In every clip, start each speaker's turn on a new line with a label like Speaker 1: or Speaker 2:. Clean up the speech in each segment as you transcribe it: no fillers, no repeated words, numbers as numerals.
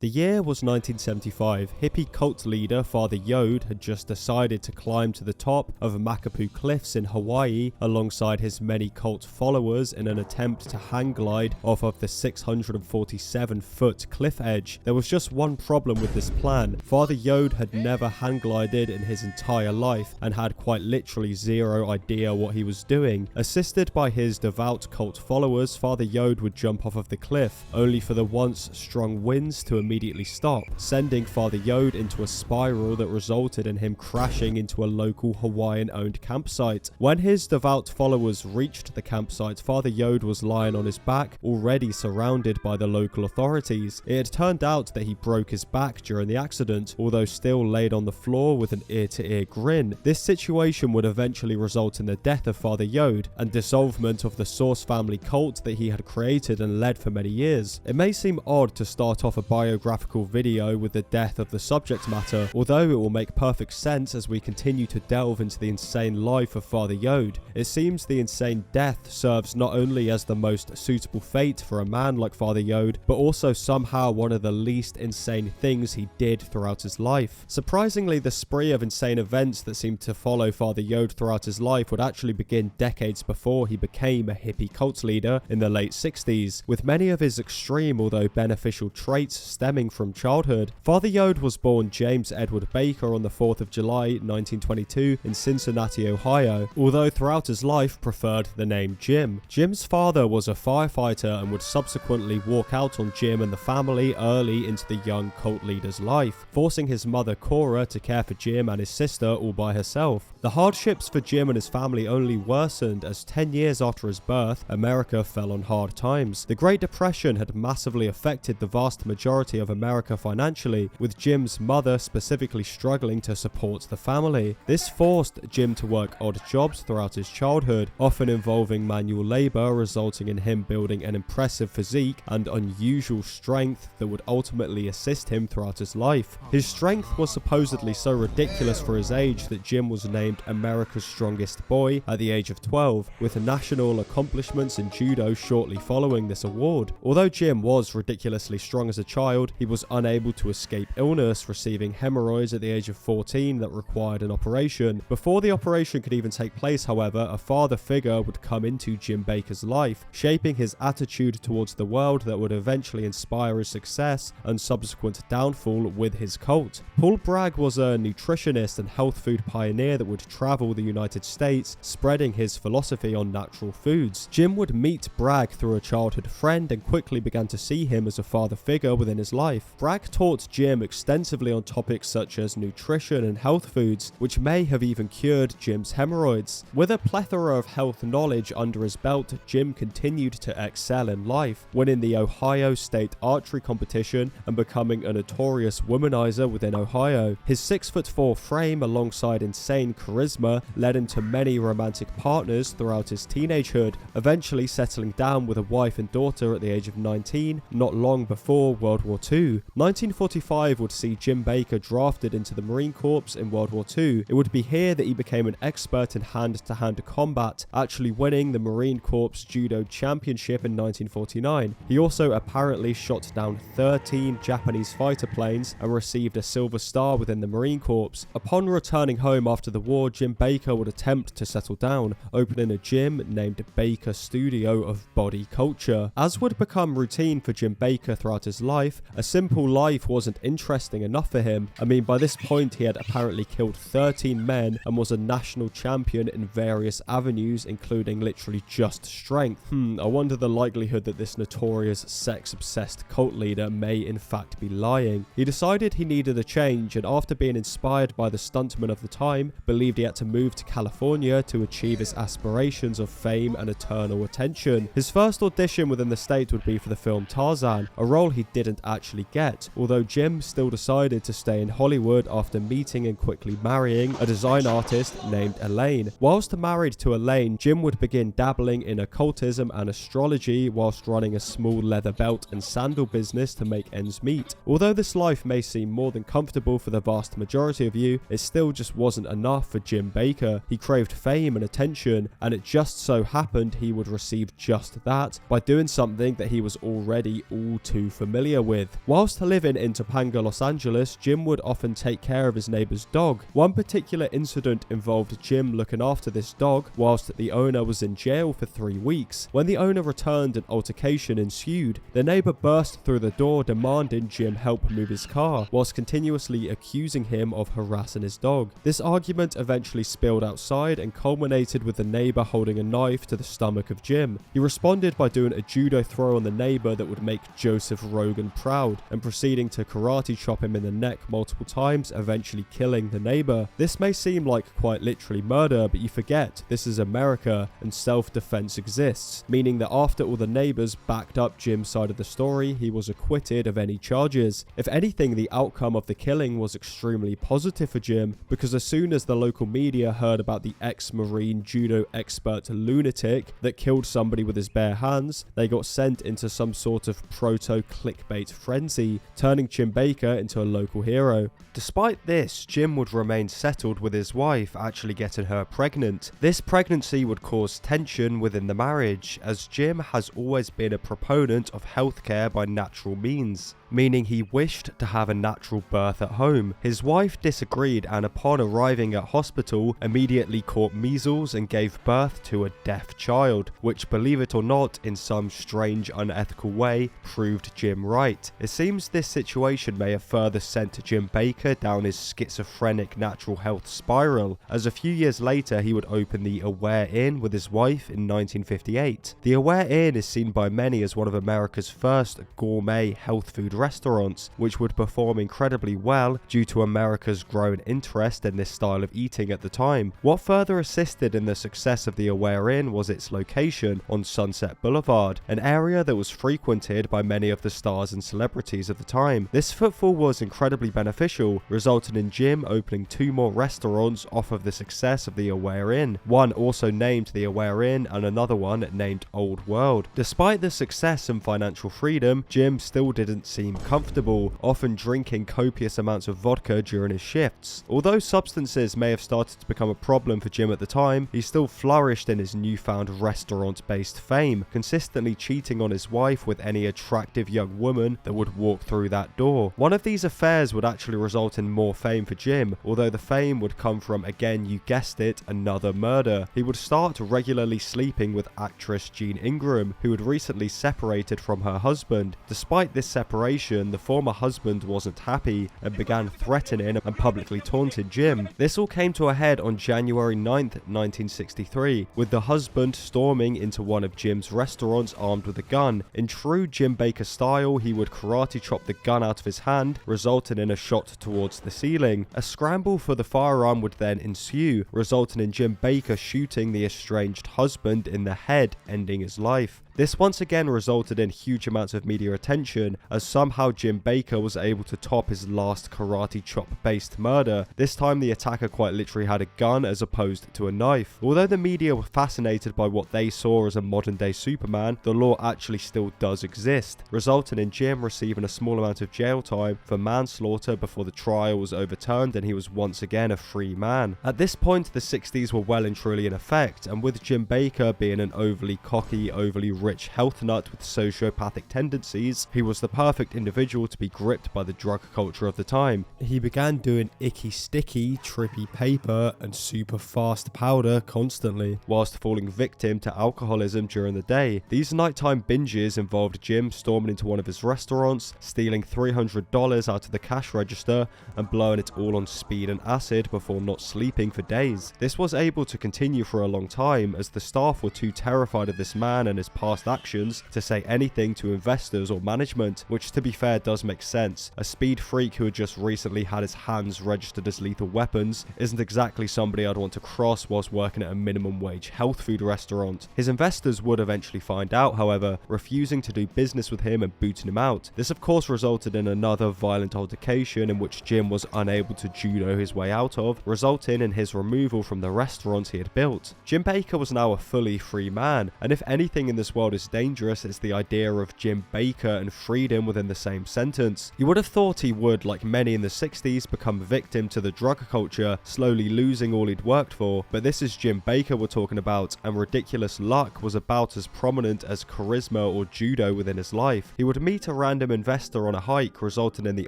Speaker 1: The year was 1975. Hippie cult leader Father Yod had just decided to climb to the top of Makapu Cliffs in Hawaii alongside his many cult followers in an attempt to hang glide off of the 647-foot cliff edge. There was just one problem with this plan. Father Yod had never hang glided in his entire life and had quite literally zero idea what he was doing. Assisted by his devout cult followers, Father Yod would jump off of the cliff, only for the once strong winds to immediately stop, sending Father Yod into a spiral that resulted in him crashing into a local Hawaiian-owned campsite. When his devout followers reached the campsite, Father Yod was lying on his back, already surrounded by the local authorities. It had turned out that he broke his back during the accident, although still laid on the floor with an ear-to-ear grin. This situation would eventually result in the death of Father Yod and dissolvement of the Source family cult that he had created and led for many years. It may seem odd to start off a biographical video with the death of the subject matter, although it will make perfect sense as we continue to delve into the insane life of Father Yod. It seems the insane death serves not only as the most suitable fate for a man like Father Yod, but also somehow one of the least insane things he did throughout his life. Surprisingly, the spree of insane events that seemed to follow Father Yod throughout his life would actually begin decades before he became a hippie cult leader in the late 60s, with many of his extreme although beneficial traits stemming from childhood. Father Yod was born James Edward Baker on the 4th of July 1922 in Cincinnati, Ohio, although throughout his life preferred the name Jim. Jim's father was a firefighter and would subsequently walk out on Jim and the family early into the young cult leader's life, forcing his mother Cora to care for Jim and his sister all by herself. The hardships for Jim and his family only worsened as 10 years after his birth, America fell on hard times. The Great Depression had massively affected the vast majority of America financially, with Jim's mother specifically struggling to support the family. This forced Jim to work odd jobs throughout his childhood, often involving manual labor, resulting in him building an impressive physique and unusual strength that would ultimately assist him throughout his life. His strength was supposedly so ridiculous for his age that Jim was named America's Strongest Boy at the age of 12, with national accomplishments in judo shortly following this award. Although Jim was ridiculously strong as a child, he was unable to escape illness, receiving hemorrhoids at the age of 14 that required an operation. Before the operation could even take place, however, a father figure would come into Jim Baker's life, shaping his attitude towards the world that would eventually inspire his success and subsequent downfall with his cult. Paul Bragg was a nutritionist and health food pioneer that would travel the United States, spreading his philosophy on natural foods. Jim would meet Bragg through a childhood friend and quickly began to see him as a father figure within his life. Bragg taught Jim extensively on topics such as nutrition and health foods, which may have even cured Jim's hemorrhoids. With a plethora of health knowledge under his belt, Jim continued to excel in life, winning the Ohio State Archery Competition and becoming a notorious womanizer within Ohio. His 6'4" frame alongside insane charisma led him to many romantic partners throughout his teenagehood, eventually settling down with a wife and daughter at the age of 19, not long before World War II. 1945 would see Jim Baker drafted into the Marine Corps in World War II. It would be here that he became an expert in hand-to-hand combat, actually winning the Marine Corps Judo Championship in 1949. He also apparently shot down 13 Japanese fighter planes and received a Silver Star within the Marine Corps. Upon returning home after the war, Jim Baker would attempt to settle down, opening a gym named Baker Studio of Body Culture. As would become routine for Jim Baker throughout his life, a simple life wasn't interesting enough for him. I mean, by this point he had apparently killed 13 men and was a national champion in various avenues, including literally just strength. I wonder the likelihood that this notorious sex-obsessed cult leader may in fact be lying. He decided he needed a change, and after being inspired by the stuntman of the time, believed he had to move to California to achieve his aspirations of fame and eternal attention. His first audition within the state would be for the film Tarzan, a role he didn't actually get, although Jim still decided to stay in Hollywood after meeting and quickly marrying a design artist named Elaine. Whilst married to Elaine, Jim would begin dabbling in occultism and astrology whilst running a small leather belt and sandal business to make ends meet. Although this life may seem more than comfortable for the vast majority of you, it still just wasn't enough for Jim Baker. He craved fame and attention, and it just so happened he would receive just that by doing something that he was already all too familiar with. death. Whilst living in Topanga, Los Angeles, Jim would often take care of his neighbor's dog. One particular incident involved Jim looking after this dog whilst the owner was in jail for 3 weeks. When the owner returned, an altercation ensued. The neighbor burst through the door demanding Jim help move his car, whilst continuously accusing him of harassing his dog. This argument eventually spilled outside and culminated with the neighbor holding a knife to the stomach of Jim. He responded by doing a judo throw on the neighbor that would make Joseph Rogan proud, and proceeding to karate chop him in the neck multiple times, eventually killing the neighbor. This may seem like quite literally murder, but you forget this is America and self-defense exists, meaning that after all the neighbors backed up Jim's side of the story, he was acquitted of any charges. If anything, the outcome of the killing was extremely positive for Jim, because as soon as the local media heard about the ex-Marine judo expert lunatic that killed somebody with his bare hands, they got sent into some sort of proto-clickbait frenzy, turning Jim Baker into a local hero. Despite this, Jim would remain settled with his wife, actually getting her pregnant. This pregnancy would cause tension within the marriage, as Jim has always been a proponent of healthcare by natural means, meaning he wished to have a natural birth at home. His wife disagreed, and upon arriving at hospital, immediately caught measles and gave birth to a deaf child, which, believe it or not, in some strange unethical way, proved Jim right. It seems this situation may have further sent Jim Baker down his schizophrenic natural health spiral, as a few years later he would open the Aware Inn with his wife in 1958. The Aware Inn is seen by many as one of America's first gourmet health food restaurants, which would perform incredibly well due to America's growing interest in this style of eating at the time. What further assisted in the success of the Aware Inn was its location on Sunset Boulevard, an area that was frequented by many of the stars and celebrities of the time. This footfall was incredibly beneficial, resulting in Jim opening 2 more restaurants off of the success of the Aware Inn, one also named the Aware Inn and another one named Old World. Despite the success and financial freedom, Jim still didn't seem comfortable, often drinking copious amounts of vodka during his shifts. Although substances may have started to become a problem for Jim at the time, he still flourished in his newfound restaurant-based fame, consistently cheating on his wife with any attractive young woman that would walk through that door. One of these affairs would actually result in more fame for Jim, although the fame would come from, again you guessed it, another murder. He would start regularly sleeping with actress Jean Ingram, who had recently separated from her husband. Despite this separation, the former husband wasn't happy and began threatening and publicly taunting Jim. This all came to a head on January 9th, 1963, with the husband storming into one of Jim's restaurants armed with a gun. In true Jim Baker style, he would karate chop the gun out of his hand, resulting in a shot towards the ceiling. A scramble for the firearm would then ensue, resulting in Jim Baker shooting the estranged husband in the head, ending his life. This once again resulted in huge amounts of media attention, as somehow Jim Baker was able to top his last karate chop based murder. This time the attacker quite literally had a gun as opposed to a knife. Although the media were fascinated by what they saw as a modern day Superman, the law actually still does exist, resulting in Jim receiving a small amount of jail time for manslaughter before the trial was overturned and he was once again a free man. At this point the 60s were well and truly in effect, and with Jim Baker being an overly cocky, overly rich health nut with sociopathic tendencies, he was the perfect individual to be gripped by the drug culture of the time. He began doing icky sticky, trippy paper and super fast powder constantly, whilst falling victim to alcoholism during the day. These nighttime binges involved Jim storming into one of his restaurants, stealing $300 out of the cash register and blowing it all on speed and acid before not sleeping for days. This was able to continue for a long time, as the staff were too terrified of this man and his past actions to say anything to investors or management, which to be fair does make sense. A speed freak who had just recently had his hands registered as lethal weapons isn't exactly somebody I'd want to cross whilst working at a minimum wage health food restaurant. His investors would eventually find out, however, refusing to do business with him and booting him out. This of course resulted in another violent altercation in which Jim was unable to judo his way out of, resulting in his removal from the restaurant he had built. Jim Baker was now a fully free man, and if anything in this world world is dangerous is the idea of Jim Baker and freedom within the same sentence. You would have thought he would, like many in the 60s, become victim to the drug culture, slowly losing all he'd worked for, but this is Jim Baker we're talking about, and ridiculous luck was about as prominent as charisma or judo within his life. He would meet a random investor on a hike, resulting in the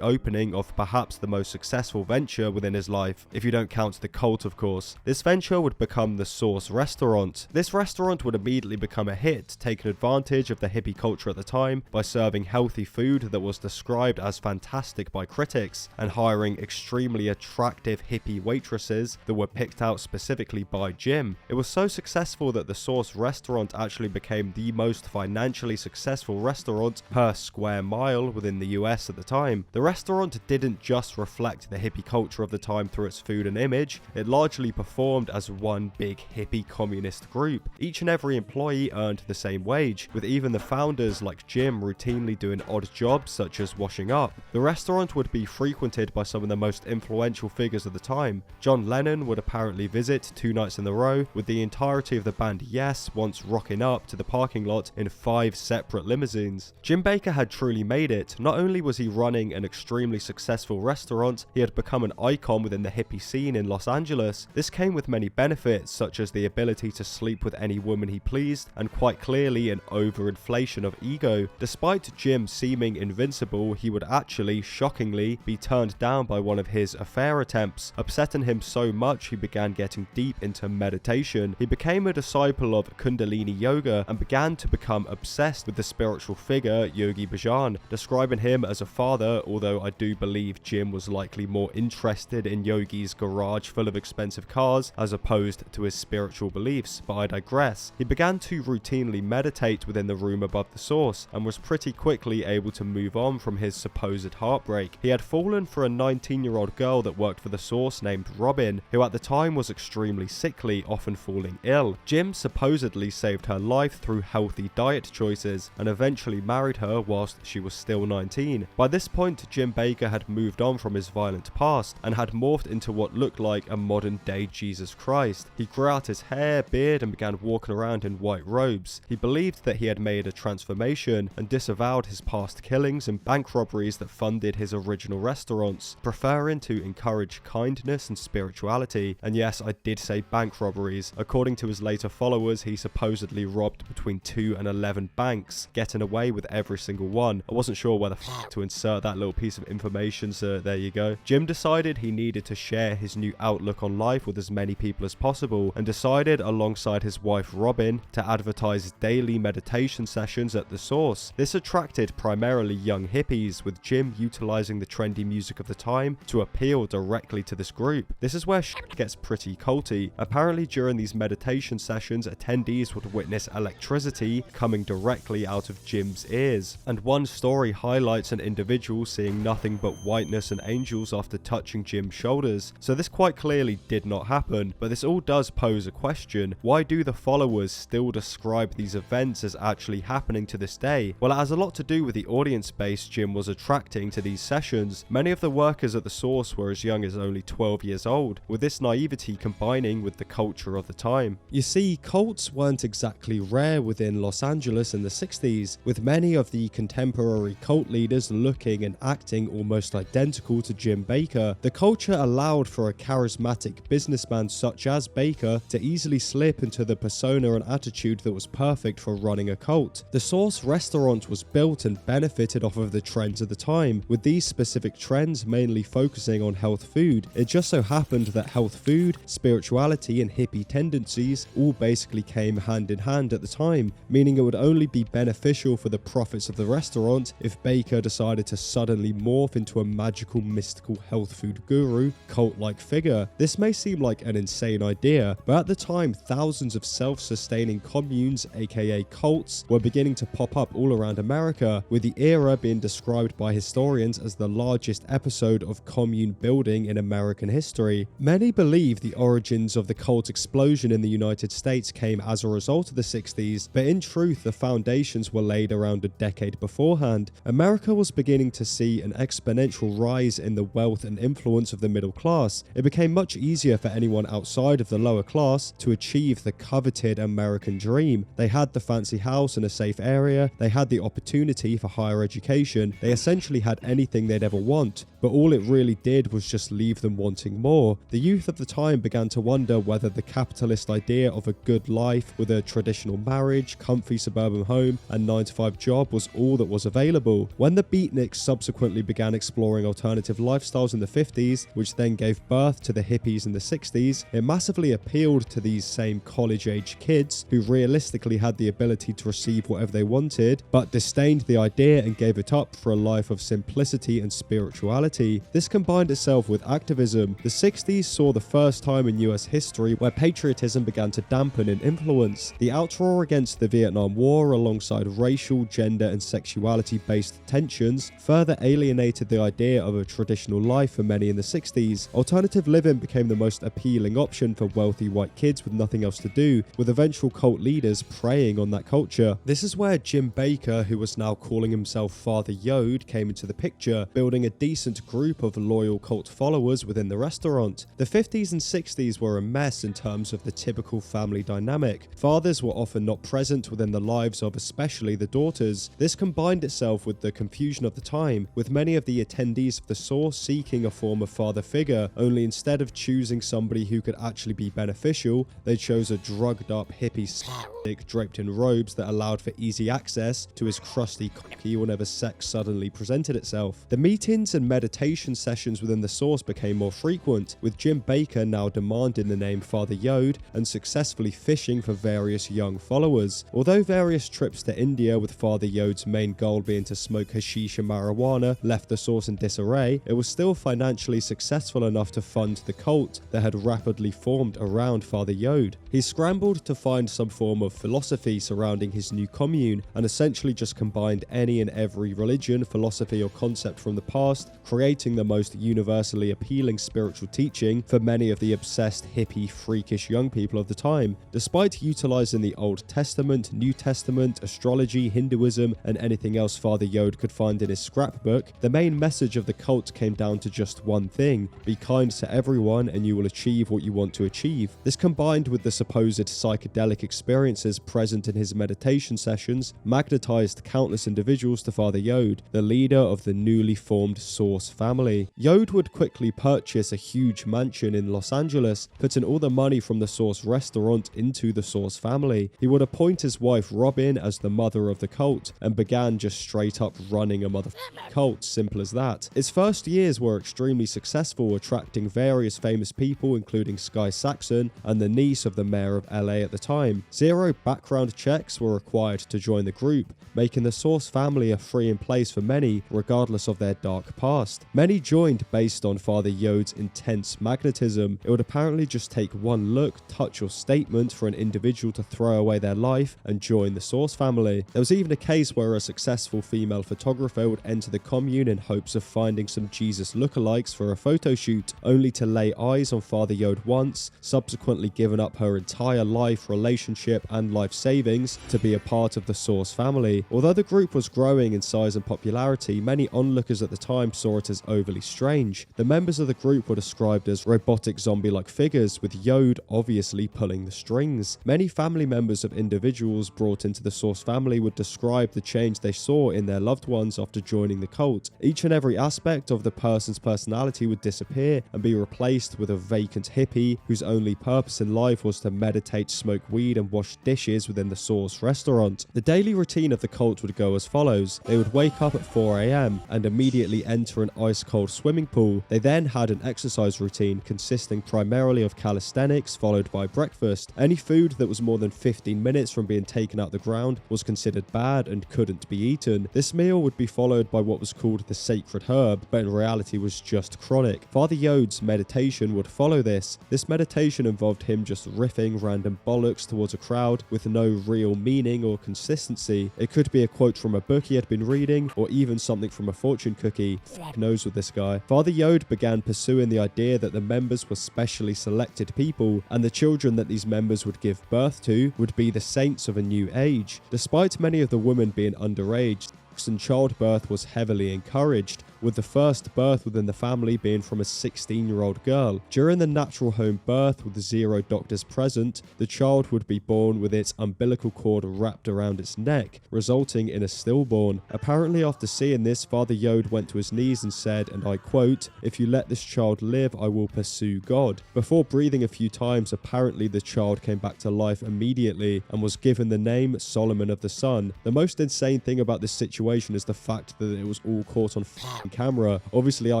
Speaker 1: opening of perhaps the most successful venture within his life, if you don't count the cult of course. This venture would become the Source Restaurant. This restaurant would immediately become a hit, taking advantage of the hippie culture at the time by serving healthy food that was described as fantastic by critics, and hiring extremely attractive hippie waitresses that were picked out specifically by Jim. It was so successful that the Source Restaurant actually became the most financially successful restaurant per square mile within the US at the time. The restaurant didn't just reflect the hippie culture of the time through its food and image, it largely performed as one big hippie communist group. Each and every employee earned the same wage, with even the founders like Jim routinely doing odd jobs such as washing up. The restaurant would be frequented by some of the most influential figures of the time. John Lennon would apparently visit 2 nights in a row, with the entirety of the band Yes once rocking up to the parking lot in 5 separate limousines. Jim Baker had truly made it. Not only was he running an extremely successful restaurant, he had become an icon within the hippie scene in Los Angeles. This came with many benefits, such as the ability to sleep with any woman he pleased, and quite clearly an overinflation of ego. Despite Jim seeming invincible, he would actually, shockingly, be turned down by one of his affair attempts, upsetting him so much he began getting deep into meditation. He became a disciple of Kundalini Yoga and began to become obsessed with the spiritual figure Yogi Bhajan, describing him as a father, although I do believe Jim was likely more interested in Yogi's garage full of expensive cars as opposed to his spiritual beliefs, but I digress. He began to routinely meditate within the room above the Source and was pretty quickly able to move on from his supposed heartbreak. He had fallen for a 19-year-old girl that worked for the Source named Robin, who at the time was extremely sickly, often falling ill. Jim supposedly saved her life through healthy diet choices and eventually married her whilst she was still 19. By this point, Jim Baker had moved on from his violent past and had morphed into what looked like a modern day Jesus Christ. He grew out his hair, beard and began walking around in white robes. He believed that he had made a transformation and disavowed his past killings and bank robberies that funded his original restaurants, preferring to encourage kindness and spirituality. And yes, I did say bank robberies. According to his later followers, he supposedly robbed between 2 and 11 banks, getting away with every single one. I wasn't sure whether to insert that little piece of information, so there you go. Jim decided he needed to share his new outlook on life with as many people as possible, and decided alongside his wife Robin to advertise daily meditation sessions at the Source. This attracted primarily young hippies, with Jim utilizing the trendy music of the time to appeal directly to this group. This is where shit gets pretty culty. Apparently during these meditation sessions, attendees would witness electricity coming directly out of Jim's ears, and one story highlights an individual seeing nothing but whiteness and angels after touching Jim's shoulders. So this quite clearly did not happen, but this all does pose a question. Why do the followers still describe these events as actually happening to this day? Well, it has a lot to do with the audience base Jim was attracting to these sessions. Many of the workers at the Source were as young as only 12 years old, with this naivety combining with the culture of the time. You see, cults weren't exactly rare within Los Angeles in the 60s, with many of the contemporary cult leaders looking and acting almost identical to Jim Baker. The culture allowed for a charismatic businessman such as Baker to easily slip into the persona and attitude that was perfect for running a cult. The Source restaurant was built and benefited off of the trends of the time, with these specific trends mainly focusing on health food. It just so happened that health food, spirituality and hippie tendencies all basically came hand in hand at the time, meaning it would only be beneficial for the profits of the restaurant if Baker decided to suddenly morph into a magical mystical health food guru cult-like figure. This may seem like an insane idea, but at the time thousands of self-sustaining communes, aka cults, were beginning to pop up all around America, with the era being described by historians as the largest episode of commune building in American history. Many believe the origins of the cult explosion in the United States came as a result of the 60s, but in truth the foundations were laid around a decade beforehand. America was beginning to see an exponential rise in the wealth and influence of the middle class. It became much easier for anyone outside of the lower class to achieve the coveted American dream. They had the a fancy house in a safe area, they had the opportunity for higher education, they essentially had anything they'd ever want, but all it really did was just leave them wanting more. The youth of the time began to wonder whether the capitalist idea of a good life with a traditional marriage, comfy suburban home, and 9-to-5 job was all that was available. When the beatniks subsequently began exploring alternative lifestyles in the 50s, which then gave birth to the hippies in the 60s, it massively appealed to these same college-age kids who realistically had the ability to receive whatever they wanted, but disdained the idea and gave it up for a life of simplicity and spirituality. This combined itself with activism. The 60s saw the first time in US history where patriotism began to dampen in influence. The outroar against the Vietnam War, alongside racial, gender, and sexuality-based tensions, further alienated the idea of a traditional life for many in the 60s. Alternative living became the most appealing option for wealthy white kids with nothing else to do, with eventual cult leaders preying on that culture. This is where Jim Bakker, who was now calling himself Father Yod, came into the picture, building a decent group of loyal cult followers within the restaurant. The 50s and 60s were a mess in terms of the typical family dynamic. Fathers were often not present within the lives of especially the daughters. This combined itself with the confusion of the time, with many of the attendees of the source seeking a form of father figure, only instead of choosing somebody who could actually be beneficial, they chose a drugged up hippie stick draped in robes that allowed for easy access to his crusty cocky whenever sex suddenly presented itself. The meetings and meditation sessions within the source became more frequent, with Jim Bakker now demanding the name Father Yod and successfully fishing for various young followers. Although various trips to India with Father Yod's main goal being to smoke hashish and marijuana left the source in disarray, it was still financially successful enough to fund the cult that had rapidly formed around Father Yod. He scrambled to find some form of philosophy surrounding his new commune and essentially just combined any and every religion, philosophy or concept from the past, creating the most universally appealing spiritual teaching for many of the obsessed hippie freakish young people of the time. Despite utilizing the Old Testament, New Testament, astrology, Hinduism and anything else Father Yod could find in his scrapbook, the main message of the cult came down to just one thing: be kind to everyone and you will achieve what you want to achieve. This, combined with the supposed psychedelic experiences present in his meditation sessions, magnetized countless individuals to Father Yod, the leader of the newly formed Source family. Yod would quickly purchase a huge mansion in Los Angeles, putting all the money from the Source restaurant into the Source family. He would appoint his wife Robin as the mother of the cult and began just straight up running a cult, simple as that. Its first years were extremely successful, attracting various famous people including Sky Saxon and the niece of the mayor of LA at the time. Zero background checks were required to join the group, making the Source family a freeing place for many regardless of their dark past. Many joined based on Father Yod's intense magnetism. It would apparently just take one look, touch or statement for an individual to throw away their life and join the Source family. There was even a case where a successful female photographer would enter the commune in hopes of finding some Jesus lookalikes for a photo shoot, only to lay eyes on Father Yod once, subsequently giving up her entire life, relationship and life savings to be a part of the Source family. Although the group was growing in size and popularity, many onlookers at the time saw it as overly strange. The members of the group were described as robotic zombie-like figures, with Yod obviously pulling the strings. Many family members of individuals brought into the Source family would describe the change they saw in their loved ones after joining the cult. Each and every aspect of the person's personality would disappear and be replaced with a vacant hippie whose only purpose in life was to meditate, smoke weed and wash dishes within the Source restaurant. The daily routine of the cult would go as follows. They would wake up at 4 a.m. and immediately enter an ice-cold swimming pool. They then had an exercise routine consisting primarily of calisthenics followed by breakfast. Any food that was more than 15 minutes from being taken out the ground was considered bad and couldn't be eaten. This meal would be followed by what was called the sacred herb, but in reality was just chronic. Father Yod's meditation would follow this. This meditation involved him just riffing random bollocks towards a crowd with no real meaning or consistency. It could be a quote from a book he had been reading, or even something from a fortune cookie. Knows with this guy. Father Yod began pursuing the idea that the members were specially selected people, and the children that these members would give birth to would be the saints of a new age. Despite many of the women being underage, sex and childbirth was heavily encouraged, with the first birth within the family being from a 16-year-old girl. During the natural home birth with 0 doctors present, the child would be born with its umbilical cord wrapped around its neck, resulting in a stillborn. Apparently after seeing this, Father Yod went to his knees and said, and I quote, "If you let this child live, I will pursue God." Before breathing a few times, apparently the child came back to life immediately and was given the name Solomon of the Sun. The most insane thing about this situation is the fact that it was all caught on camera. Obviously I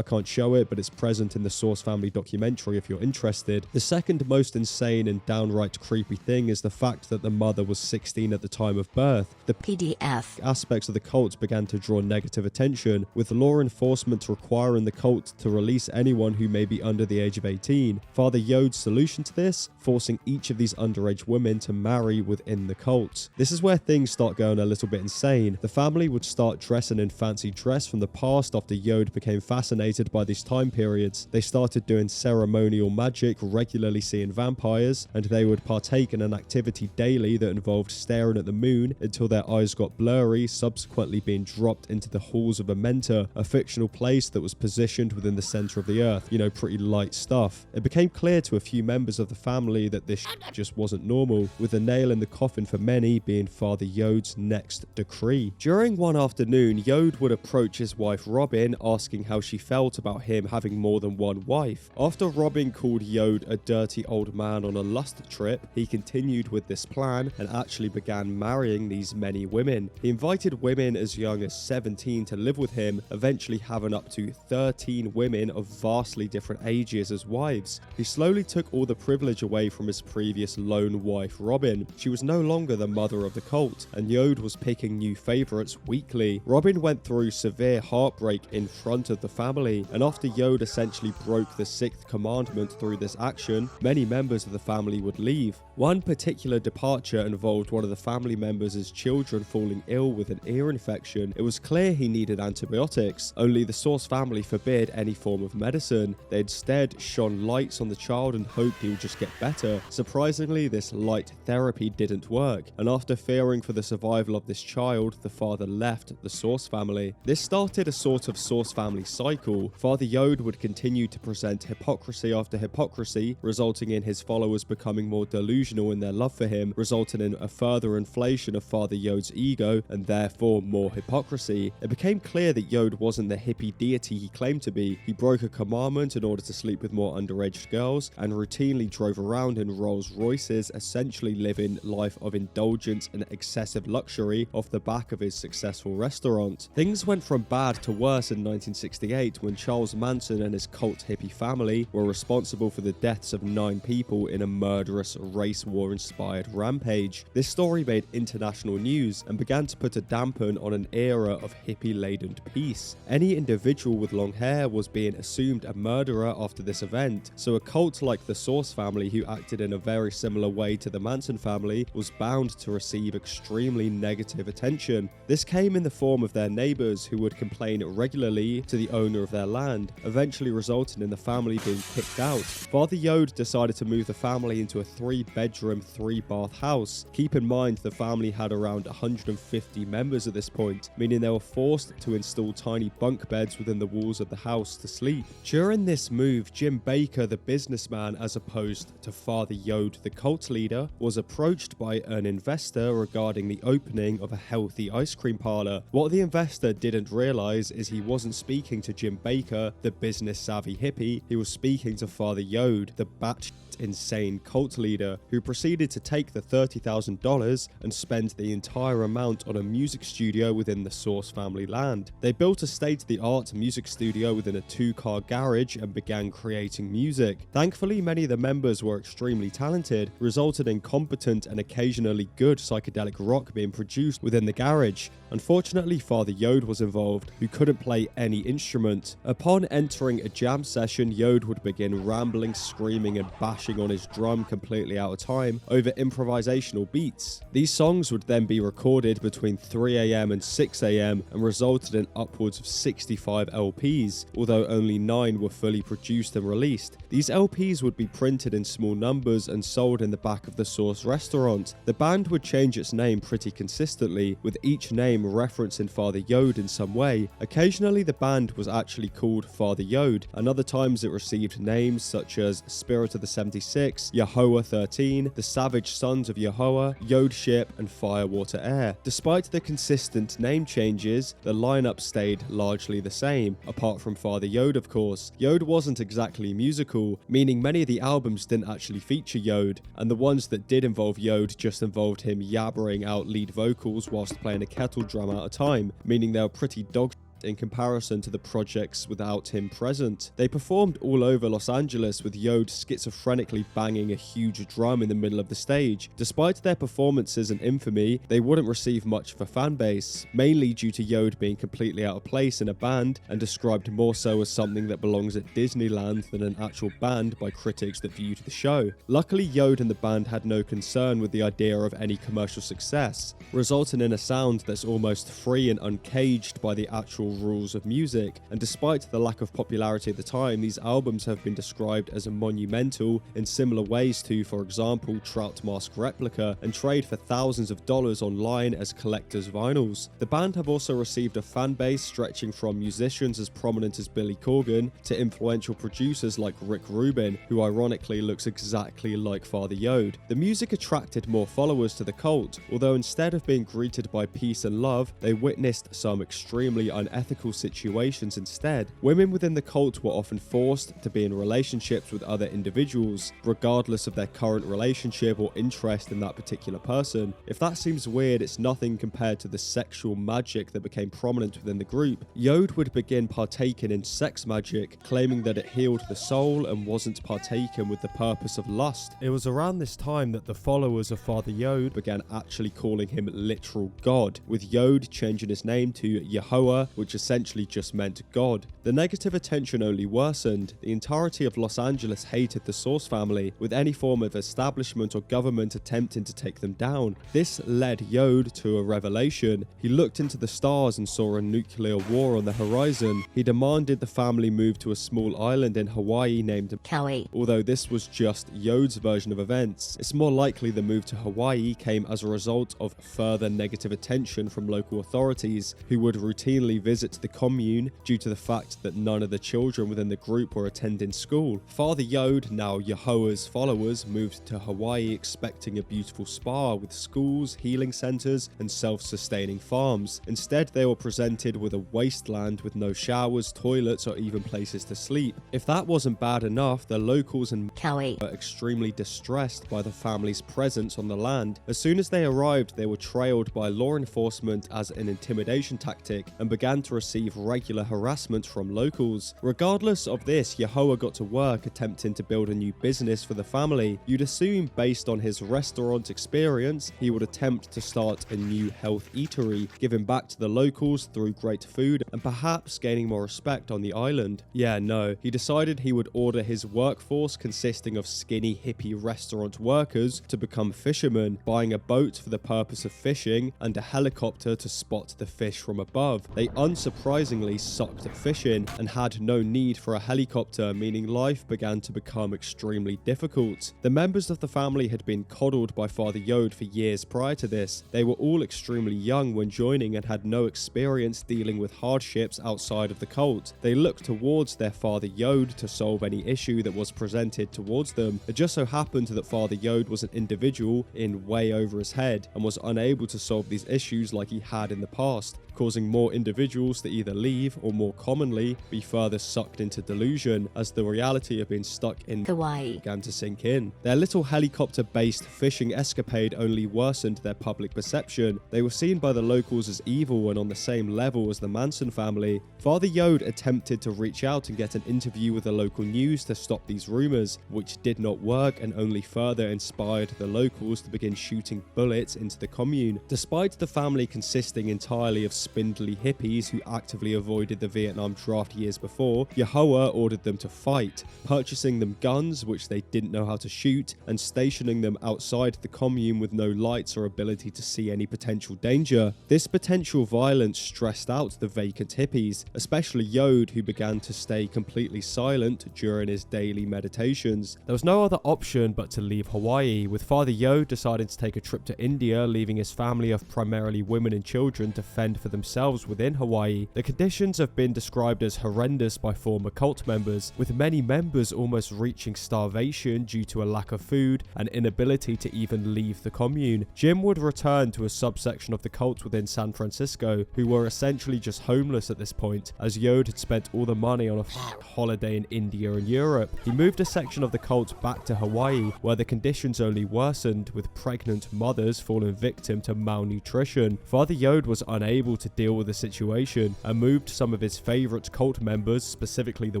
Speaker 1: can't show it, but it's present in the Source family documentary if you're interested. The second most insane and downright creepy thing is the fact that the mother was 16 at the time of birth. The
Speaker 2: PDF
Speaker 1: aspects of the cult began to draw negative attention, with law enforcement requiring the cult to release anyone who may be under the age of 18. Father Yod's solution to this, forcing each of these underage women to marry within the cult. This is where things start going a little bit insane. The family would start dressing in fancy dress from the past after Yod became fascinated by these time periods. They started doing ceremonial magic, regularly seeing vampires, and they would partake in an activity daily that involved staring at the moon until their eyes got blurry, subsequently being dropped into the halls of a mentor, a fictional place that was positioned within the center of the earth. You know, pretty light stuff. It became clear to a few members of the family that this just wasn't normal, with the nail in the coffin for many being Father Yod's next decree. During one afternoon, Yod would approach his wife Robin, asking how she felt about him having more than one wife. After Robin called Yod a dirty old man on a lust trip, he continued with this plan and actually began marrying these many women. He invited women as young as 17 to live with him, eventually having up to 13 women of vastly different ages as wives. He slowly took all the privilege away from his previous lone wife Robin. She was no longer the mother of the cult, and Yod was picking new favorites weekly. Robin went through severe heartbreak in front of the family, and after Yod essentially broke the 6th commandment through this action, many members of the family would leave. One particular departure involved one of the family members' children falling ill with an ear infection. It was clear he needed antibiotics, only the Source family forbid any form of medicine. They instead shone lights on the child and hoped he would just get better. Surprisingly, this light therapy didn't work, and after fearing for the survival of this child, the father left the Source family. This started a sort of Source family cycle. Father Yod would continue to present hypocrisy after hypocrisy, resulting in his followers becoming more delusional in their love for him, resulting in a further inflation of Father Yod's ego and therefore more hypocrisy. It became clear that Yod wasn't the hippie deity he claimed to be. He broke a commandment in order to sleep with more underage girls and routinely drove around in Rolls Royces, essentially living life of indulgence and excessive luxury off the back of his successful restaurant. Things went from bad to worse in 1968 when Charles Manson and his cult hippie family were responsible for the deaths of 9 people in a murderous race war inspired rampage. This story made international news and began to put a dampen on an era of hippie laden peace. Any individual with long hair was being assumed a murderer after this event, so a cult like the Source family, who acted in a very similar way to the Manson family, was bound to receive extremely negative attention. This came in the form of their neighbors, who would complain regularly to the owner of their land, eventually resulting in the family being kicked out. Father Yod decided to move the family into a 3-bedroom, 3-bath house. Keep in mind the family had around 150 members at this point, meaning they were forced to install tiny bunk beds within the walls of the house to sleep. During this move, Jim Baker, the businessman, as opposed to Father Yod, the cult leader, was approached by an investor regarding the opening of a healthy ice cream parlor. What the investor didn't realize is he wasn't speaking to Jim Baker, the business-savvy hippie. He was speaking to Father Yod, the batshit insane cult leader, who proceeded to take the $30,000 and spend the entire amount on a music studio within the Source family land. They built a state-of-the-art music studio within a 2-car garage and began creating music. Thankfully, many of the members were extremely talented, resulting in competent and occasionally good psychedelic rock being produced within the garage. Unfortunately, Father Yod was involved, who couldn't play any instrument. Upon entering a jam session, Yod would begin rambling, screaming, and bashing on his drum completely out of time over improvisational beats. These songs would then be recorded between 3 AM and 6 AM and resulted in upwards of 65 LPs, although only 9 were fully produced and released. These LPs would be printed in small numbers and sold in the back of the Source restaurant. The band would change its name pretty consistently, with each name referencing Father Yod in some way. Occasionally the band was actually called Father Yod, and other times it received names such as Spirit of the 76, Yahweh 13, the Savage Sons of Yahweh, Yod Ship, and Firewater Air. Despite the consistent name changes, the lineup stayed largely the same, apart from Father Yod of course. Yod wasn't exactly musical, meaning many of the albums didn't actually feature Yod, and the ones that did involve Yod just involved him yabbering out lead vocals whilst playing a kettle drum at a time, meaning they were pretty dog in comparison to the projects without him present. They performed all over Los Angeles with Yod schizophrenically banging a huge drum in the middle of the stage. Despite their performances and infamy, they wouldn't receive much of a fan base, mainly due to Yod being completely out of place in a band and described more so as something that belongs at Disneyland than an actual band by critics that viewed the show. Luckily, Yod and the band had no concern with the idea of any commercial success, resulting in a sound that's almost free and uncaged by the actual rules of music. And despite the lack of popularity at the time, these albums have been described as monumental in similar ways to, for example, Trout Mask Replica, and trade for thousands of dollars online as collector's vinyls. The band have also received a fan base stretching from musicians as prominent as Billy Corgan to influential producers like Rick Rubin, who ironically looks exactly like Father Yod. The music attracted more followers to the cult, although instead of being greeted by peace and love, they witnessed some extremely unethical situations instead. Women within the cult were often forced to be in relationships with other individuals, regardless of their current relationship or interest in that particular person. If that seems weird, it's nothing compared to the sexual magic that became prominent within the group. Yod would begin partaking in sex magic, claiming that it healed the soul and wasn't partaken with the purpose of lust. It was around this time that the followers of Father Yod began actually calling him literal God, with Yod changing his name to Yahweh, which essentially just meant God. The negative attention only worsened. The entirety of Los Angeles hated the Source family, with any form of establishment or government attempting to take them down. This led Yod to a revelation. He looked into the stars and saw a nuclear war on the horizon. He demanded the family move to a small island in Hawaii named
Speaker 2: Kauai.
Speaker 1: Although this was just Yod's version of events, it's more likely the move to Hawaii came as a result of further negative attention from local authorities, who would routinely visit the commune due to the fact that none of the children within the group were attending school. Father Yod, now Yahweh's followers, moved to Hawaii expecting a beautiful spa with schools, healing centers, and self-sustaining farms. Instead, they were presented with a wasteland with no showers, toilets, or even places to sleep. If that wasn't bad enough, the locals in
Speaker 2: Kauai
Speaker 1: were extremely distressed by the family's presence on the land. As soon as they arrived, they were trailed by law enforcement as an intimidation tactic and began to receive regular harassment from locals. Regardless of this, Yahweh got to work attempting to build a new business for the family. You'd assume, based on his restaurant experience, he would attempt to start a new health eatery, giving back to the locals through great food and perhaps gaining more respect on the island. Yeah, no, he decided he would order his workforce, consisting of skinny hippie restaurant workers, to become fishermen, buying a boat for the purpose of fishing and a helicopter to spot the fish from above. They unsurprisingly sucked at fishing and had no need for a helicopter, meaning life began to become extremely difficult. The members of the family had been coddled by Father Yod for years prior to this. They were all extremely young when joining and had no experience dealing with hardships outside of the cult. They looked towards their Father Yod to solve any issue that was presented towards them. It just so happened that Father Yod was an individual in way over his head and was unable to solve these issues like he had in the past, causing more individuals to either leave or, more commonly, be further sucked into delusion as the reality of being stuck in
Speaker 2: Hawaii
Speaker 1: began to sink in. Their little helicopter-based fishing escapade only worsened their public perception. They were seen by the locals as evil and on the same level as the Manson family. Father Yod attempted to reach out and get an interview with the local news to stop these rumors, which did not work and only further inspired the locals to begin shooting bullets into the commune. Despite the family consisting entirely of spindly hippies boys who actively avoided the Vietnam draft years before, Yahweh ordered them to fight, purchasing them guns which they didn't know how to shoot, and stationing them outside the commune with no lights or ability to see any potential danger. This potential violence stressed out the vacant hippies, especially Yod, who began to stay completely silent during his daily meditations. There was no other option but to leave Hawaii, with Father Yod deciding to take a trip to India, leaving his family of primarily women and children to fend for themselves within Hawaii. The conditions have been described as horrendous by former cult members, with many members almost reaching starvation due to a lack of food and inability to even leave the commune. Jim would return to a subsection of the cult within San Francisco, who were essentially just homeless at this point, as Yod had spent all the money on a holiday in India and Europe. He moved a section of the cult back to Hawaii, where the conditions only worsened, with pregnant mothers falling victim to malnutrition. Father Yod was unable to deal with the situation and moved some of his favorite cult members, specifically the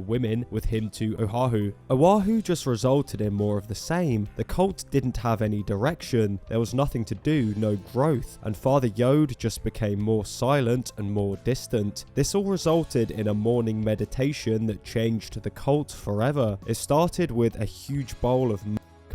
Speaker 1: women, with him to Oahu. Oahu just resulted in more of the same. The cult didn't have any direction, there was nothing to do, no growth, and Father Yod just became more silent and more distant. This all resulted in a morning meditation that changed the cult forever. It started with a huge bowl of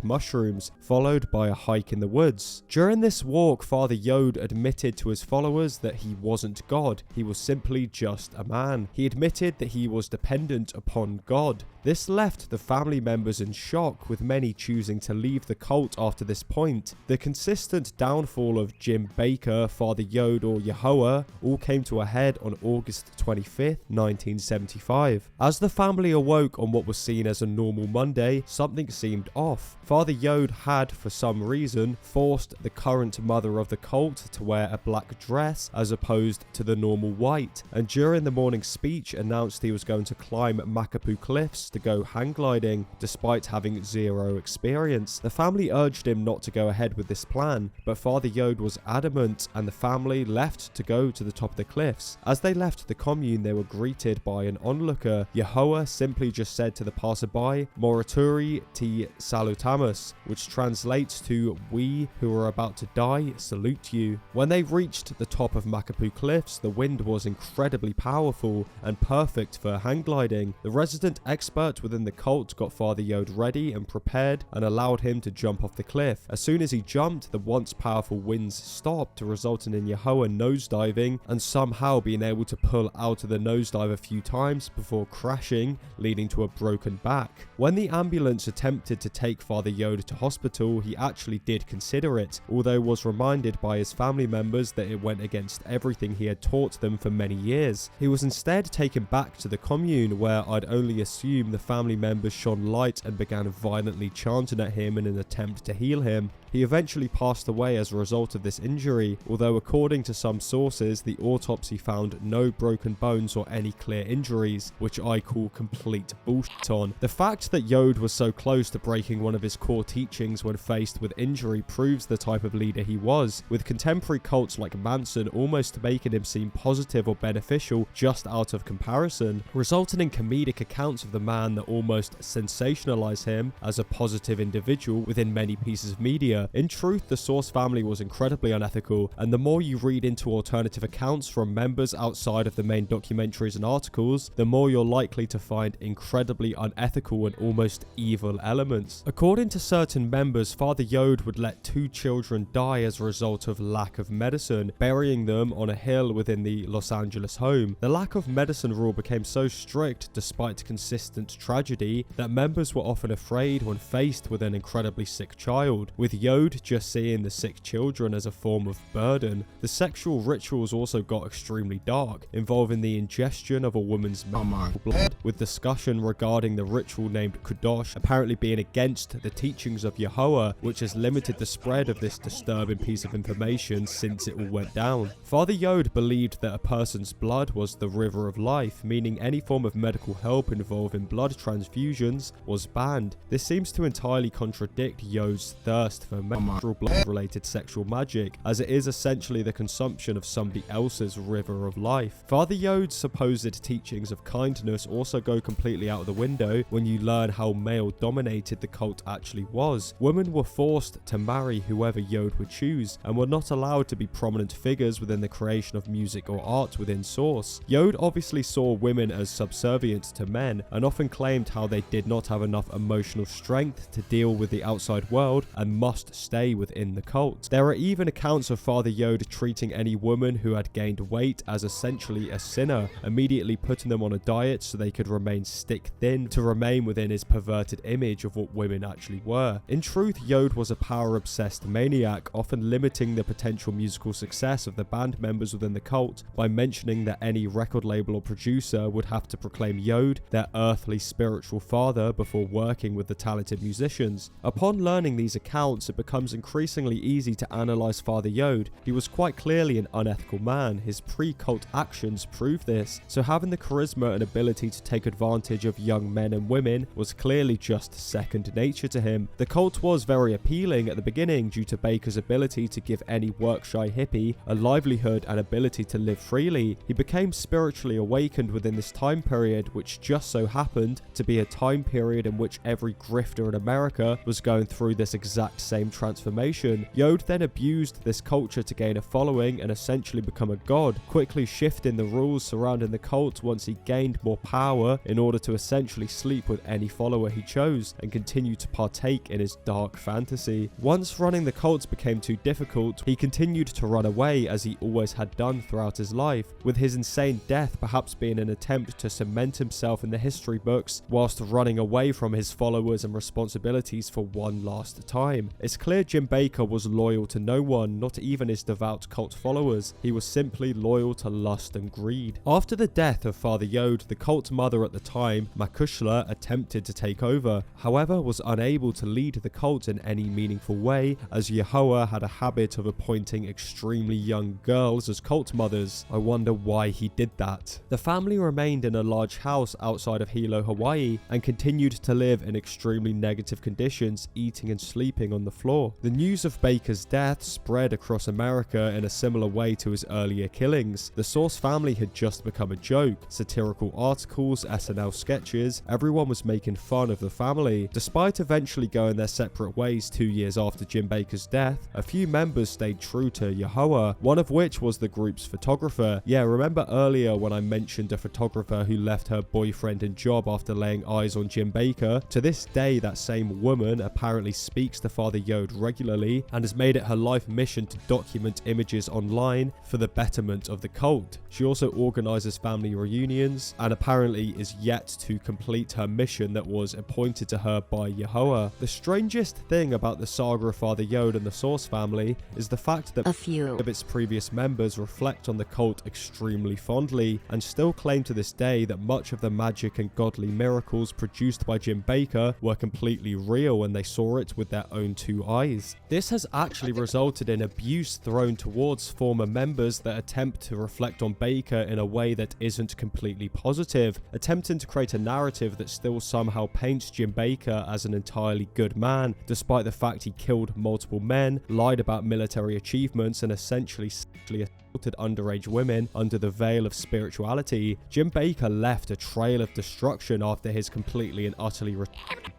Speaker 1: mushrooms, followed by a hike in the woods. During this walk, Father Yod admitted to his followers that he wasn't God, he was simply just a man. He admitted that he was dependent upon God. This left the family members in shock, with many choosing to leave the cult after this point. The consistent downfall of Jim Baker, Father Yod, or Yahweh all came to a head on August 25th, 1975. As the family awoke on what was seen as a normal Monday, something seemed off. Father Yod had, for some reason, forced the current mother of the cult to wear a black dress as opposed to the normal white, and during the morning speech announced he was going to climb Makapu Cliffs to go hang gliding, despite having zero experience. The family urged him not to go ahead with this plan, but Father Yod was adamant, and the family left to go to the top of the cliffs. As they left the commune, they were greeted by an onlooker. Yahweh simply just said to the passerby, "Morituri te salutamus," which translates to "We who are about to die salute you." When they reached the top of Makapu Cliffs, the wind was incredibly powerful and perfect for hang gliding. The resident expert within the cult got Father Yod ready and prepared and allowed him to jump off the cliff. As soon as he jumped, the once powerful winds stopped, resulting in Yahweh nosediving and somehow being able to pull out of the nosedive a few times before crashing, leading to a broken back. When the ambulance attempted to take Father Yod to hospital, he actually did consider it, although was reminded by his family members that it went against everything he had taught them for many years. He was instead taken back to the commune, where I'd only assume the family members shone light and began violently chanting at him in an attempt to heal him. He eventually passed away as a result of this injury, although according to some sources, the autopsy found no broken bones or any clear injuries, which I call complete bullshit on. The fact that Yod was so close to breaking one of his core teachings when faced with injury proves the type of leader he was, with contemporary cults like Manson almost making him seem positive or beneficial just out of comparison, resulting in comedic accounts of the man that almost sensationalize him as a positive individual within many pieces of media. In truth, the Source family was incredibly unethical, and the more you read into alternative accounts from members outside of the main documentaries and articles, the more you're likely to find incredibly unethical and almost evil elements. According to certain members, Father Yod would let 2 children die as a result of lack of medicine, burying them on a hill within the Los Angeles home. The lack of medicine rule became so strict, despite consistent tragedy, that members were often afraid when faced with an incredibly sick child, with Yod just seeing the sick children as a form of burden. The sexual rituals also got extremely dark, involving the ingestion of a woman's blood, with discussion regarding the ritual named Kudosh apparently being against the teachings of Yahweh, which has limited the spread of this disturbing piece of information since it all went down. Father Yod believed that a person's blood was the river of life, meaning any form of medical help involving blood transfusions was banned. This seems to entirely contradict Yod's thirst for for menstrual blood-related sexual magic, as it is essentially the consumption of somebody else's river of life. Father Yod's supposed teachings of kindness also go completely out of the window when you learn how male-dominated the cult actually was. Women were forced to marry whoever Yod would choose, and were not allowed to be prominent figures within the creation of music or art within Source. Yod obviously saw women as subservient to men, and often claimed how they did not have enough emotional strength to deal with the outside world and must stay within the cult. There are even accounts of Father Yod treating any woman who had gained weight as essentially a sinner, immediately putting them on a diet so they could remain stick thin to remain within his perverted image of what women actually were. In truth, Yod was a power-obsessed maniac, often limiting the potential musical success of the band members within the cult by mentioning that any record label or producer would have to proclaim Yod their earthly spiritual father before working with the talented musicians. Upon learning these accounts, it becomes increasingly easy to analyze Father Yod. He was quite clearly an unethical man. His pre-cult actions prove this, so having the charisma and ability to take advantage of young men and women was clearly just second nature to him. The cult was very appealing at the beginning due to Baker's ability to give any work-shy hippie a livelihood and ability to live freely. He became spiritually awakened within this time period, which just so happened to be a time period in which every grifter in America was going through this exact same transformation. Yod then abused this culture to gain a following and essentially become a god, quickly shifting the rules surrounding the cult once he gained more power in order to essentially sleep with any follower he chose and continue to partake in his dark fantasy. Once running the cult became too difficult, he continued to run away as he always had done throughout his life, with his insane death perhaps being an attempt to cement himself in the history books whilst running away from his followers and responsibilities for one last time. It's clear Jim Baker was loyal to no one, not even his devout cult followers. He was simply loyal to lust and greed. After the death of Father Yod, the cult mother at the time, Makushla, attempted to take over, however was unable to lead the cult in any meaningful way, as Yahweh had a habit of appointing extremely young girls as cult mothers. I wonder why he did that. The family remained in a large house outside of Hilo, Hawaii, and continued to live in extremely negative conditions, eating and sleeping on the floor. The news of Baker's death spread across America in a similar way to his earlier killings. The Source family had just become a joke. Satirical articles, SNL sketches, everyone was making fun of the family. Despite eventually going their separate ways 2 years after Jim Baker's death, a few members stayed true to Yahweh, one of which was the group's photographer. Yeah, remember earlier when I mentioned a photographer who left her boyfriend and job after laying eyes on Jim Baker? To this day, that same woman apparently speaks to Father Yod regularly and has made it her life mission to document images online for the betterment of the cult. She also organizes family reunions and apparently is yet to complete her mission that was appointed to her by Yahweh. The strangest thing about the saga of Father Yod and the Source family is the fact that a few of its previous members reflect on the cult extremely fondly and still claim to this day that much of the magic and godly miracles produced by Jim Baker were completely real when they saw it with their own 2 eyes. This has actually resulted in abuse thrown towards former members that attempt to reflect on Baker in a way that isn't completely positive, attempting to create a narrative that still somehow paints Jim Baker as an entirely good man, despite the fact he killed multiple men, lied about military achievements, and essentially sexually assaulted underage women under the veil of spirituality. Jim Baker left a trail of destruction after his completely and utterly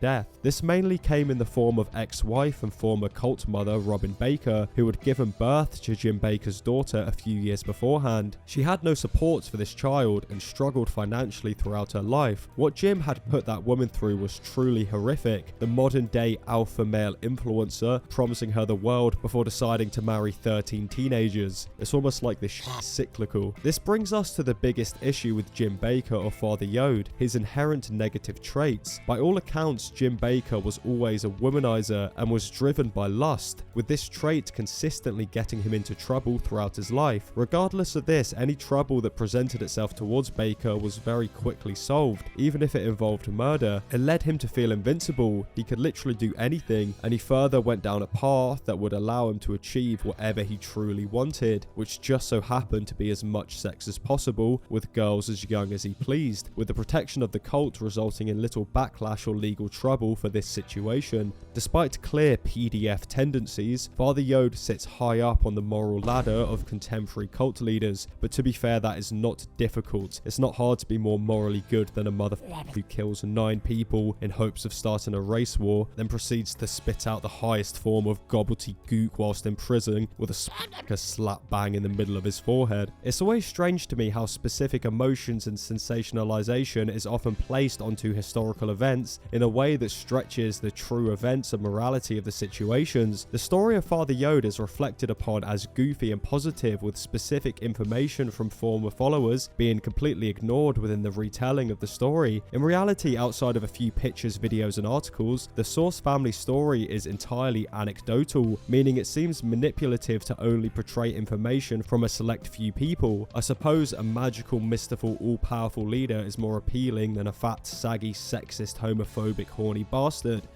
Speaker 1: death. This mainly came in the form of ex-wife and former cult mother Robin Baker, who had given birth to Jim Baker's daughter a few years beforehand. She had no support for this child and struggled financially throughout her life. What Jim had put that woman through was truly horrific. The modern day alpha male influencer promising her the world before deciding to marry 13 teenagers. It's almost like this is cyclical. This brings us to the biggest issue with Jim Baker or Father Yod, his inherent negative traits. By all accounts, Jim Baker was always a womanizer and was driven by lust, with this trait consistently getting him into trouble throughout his life. Regardless of this, any trouble that presented itself towards Baker was very quickly solved, even if it involved murder. It led him to feel invincible. He could literally do anything, and he further went down a path that would allow him to achieve whatever he truly wanted, which just just so happened to be as much sex as possible, with girls as young as he pleased, with the protection of the cult resulting in little backlash or legal trouble for this situation. Despite clear PDF tendencies, Father Yod sits high up on the moral ladder of contemporary cult leaders, but to be fair, that is not difficult. It's not hard to be more morally good than a motherfucker who kills 9 people in hopes of starting a race war, then proceeds to spit out the highest form of gobbledygook whilst in prison with a slap bang in the middle of his forehead. It's always strange to me how specific emotions and sensationalization is often placed onto historical events in a way that stretches the true events and morality of the situations. The story of Father Yod is reflected upon as goofy and positive, with specific information from former followers being completely ignored within the retelling of the story. In reality, outside of a few pictures, videos and articles, the Source family story is entirely anecdotal, meaning it seems manipulative to only portray information from a select few people. I suppose a magical, mystical, all-powerful leader is more appealing than a fat, saggy, sexist, homophobic, horny bastard.